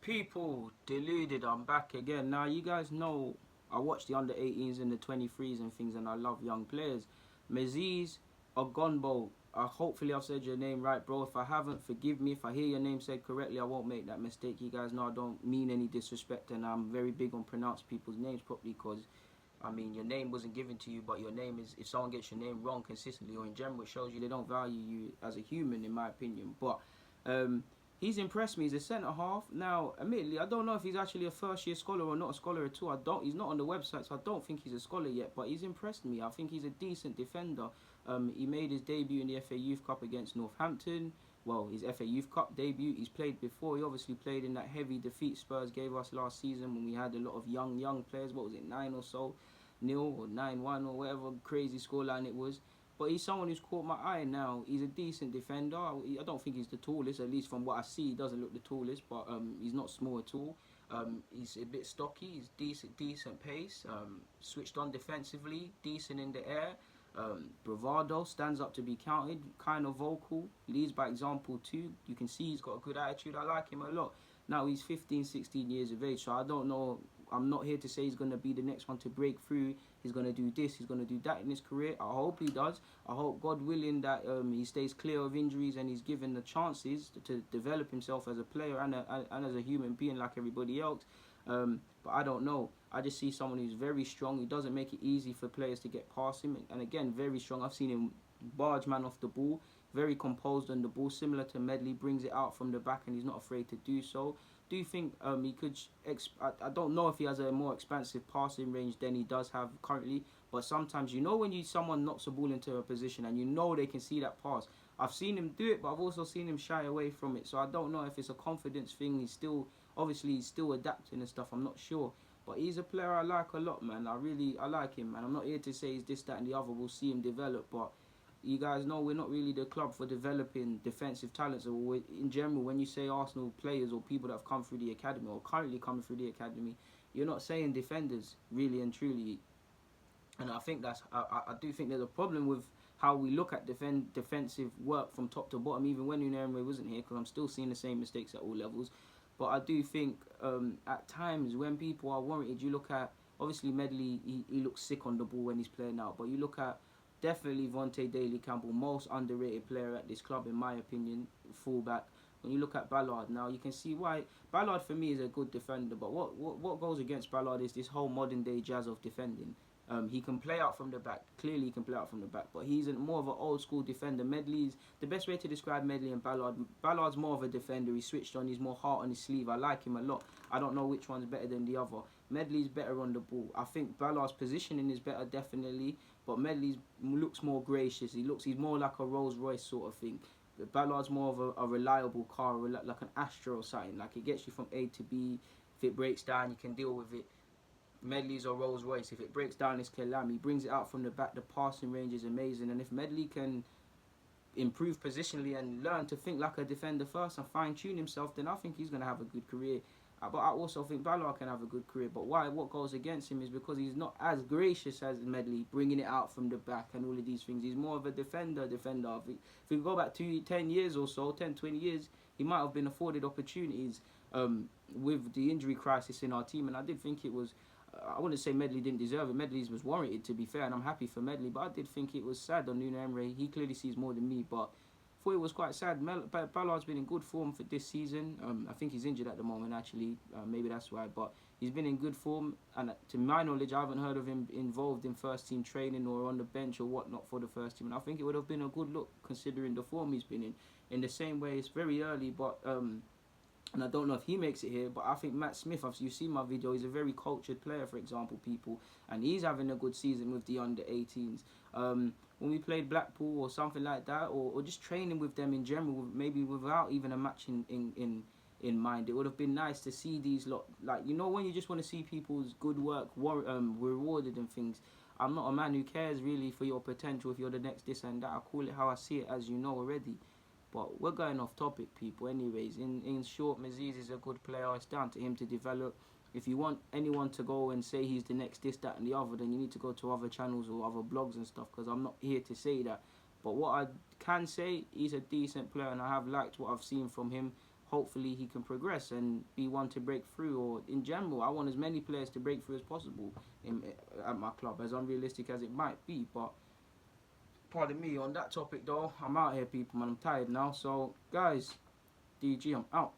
People deluded, I'm back again. Now, you guys know I watch the under 18s and the 23s and things, and I love young players. Mazeed Ogungbo, hopefully I've said your name right, bro. If I haven't, forgive me. If I hear your name said correctly, I won't make that mistake. You guys know I don't mean any disrespect, and I'm very big on pronouncing people's names properly because I mean, your name wasn't given to you, but your name is, if someone gets your name wrong consistently or in general, it shows you they don't value you as a human, in my opinion. But um, he's impressed me. He's a centre half. Now, admittedly, I don't know if he's actually a first year scholar or not a scholar at all. He's not on the website, so I don't think he's a scholar yet, but he's impressed me. I think he's a decent defender. He made his debut in the FA Youth Cup against Northampton. Well, his FA Youth Cup debut. He's played before. He obviously played in that heavy defeat Spurs gave us last season when we had a lot of young players. What was it, 9 or so? Nil or 9-1 or whatever crazy scoreline it was. But he's someone who's caught my eye now. He's a decent defender. I don't think he's the tallest, at least from what I see. He doesn't look the tallest, but he's not small at all. He's a bit stocky. He's decent pace. Switched on defensively, decent in the air. Bravado, stands up to be counted. Kind of vocal, leads by example too. You can see he's got a good attitude. I like him a lot. Now he's 15, 16 years of age, so I don't know. I'm not here to say he's going to be the next one to break through. He's going to do this, he's going to do that in his career. I hope he does. I hope, God willing, that he stays clear of injuries and he's given the chances to develop himself as a player and as a human being like everybody else. But I don't know. I just see someone who's very strong. He doesn't make it easy for players to get past him. And again, very strong. I've seen him barge man off the ball. Very composed on the ball, similar to Medley. Brings it out from the back and he's not afraid to do so. Do you think he could? I don't know if he has a more expansive passing range than he does have currently. But sometimes you know when someone knocks a ball into a position and you know they can see that pass. I've seen him do it, but I've also seen him shy away from it. So I don't know if it's a confidence thing. He's still adapting and stuff. I'm not sure. But he's a player I like a lot, man. I like him, man. I'm not here to say he's this, that, and the other. We'll see him develop, but you guys know we're not really the club for developing defensive talents. Or in general, when you say Arsenal players or people that have come through the academy or currently coming through the academy, you're not saying defenders, really and truly. And I think I do think there's a problem with how we look at defensive work from top to bottom, even when Unai Emery wasn't here, because I'm still seeing the same mistakes at all levels. But I do think at times when people are warranted, you look at, obviously Medley, he looks sick on the ball when he's playing out, but you look at definitely Vontae Daly-Campbell, most underrated player at this club in my opinion, fullback. When you look at Ballard now, you can see why. Ballard for me is a good defender, but what goes against Ballard is this whole modern day jazz of defending. He can play out from the back. Clearly, he can play out from the back, but he's more of an old school defender. Medley's the best way to describe Medley and Ballard. Ballard's more of a defender. He's switched on. He's more heart on his sleeve. I like him a lot. I don't know which one's better than the other. Medley's better on the ball. I think Ballard's positioning is better, definitely, but Medley looks more gracious. He's more like a Rolls Royce sort of thing. Ballard's more of a reliable car, like an Astra or something. Like it gets you from A to B. If it breaks down, you can deal with it. Medley's or Rolls Royce. If it breaks down, it's Kelam. He brings it out from the back. The passing range is amazing. And if Medley can improve positionally and learn to think like a defender first and fine tune himself, then I think he's going to have a good career. But I also think Ballard can have a good career. But what goes against him is because he's not as gracious as Medley, bringing it out from the back and all of these things. He's more of a defender. If we go back 10 years or so, 10, 20 years, he might have been afforded opportunities with the injury crisis in our team. And I did think it was, I wouldn't say Medley didn't deserve it. Medley's was warranted, to be fair, and I'm happy for Medley. But I did think it was sad on Unai Emery. He clearly sees more than me, but I thought it was quite sad. Ballard's been in good form for this season. I think he's injured at the moment, actually. Maybe that's why. But he's been in good form, and to my knowledge, I haven't heard of him involved in first-team training or on the bench or whatnot for the first team. And I think it would have been a good look, considering the form he's been in. In the same way, it's very early, but and I don't know if he makes it here, but I think Matt Smith, you've seen my video, he's a very cultured player, for example, people, and he's having a good season with the under-18s. When we played Blackpool or something like that, or just training with them in general, maybe without even a match in mind, it would have been nice to see these lot, like, you know, when you just want to see people's good work rewarded and things. I'm not a man who cares really for your potential if you're the next this and that. I call it how I see it, as you know already. But we're going off topic, people. Anyways, in short, Mazeed is a good player. It's down to him to develop. If you want anyone to go and say he's the next this, that, and the other, then you need to go to other channels or other blogs and stuff, because I'm not here to say that. But what I can say, he's a decent player, and I have liked what I've seen from him. hopefully he can progress and be one to break through. Or in general, I want as many players to break through as possible at my club, as unrealistic as it might be. But pardon me on that topic though. I'm out here, people, man. I'm tired now. So guys, DG, I'm out.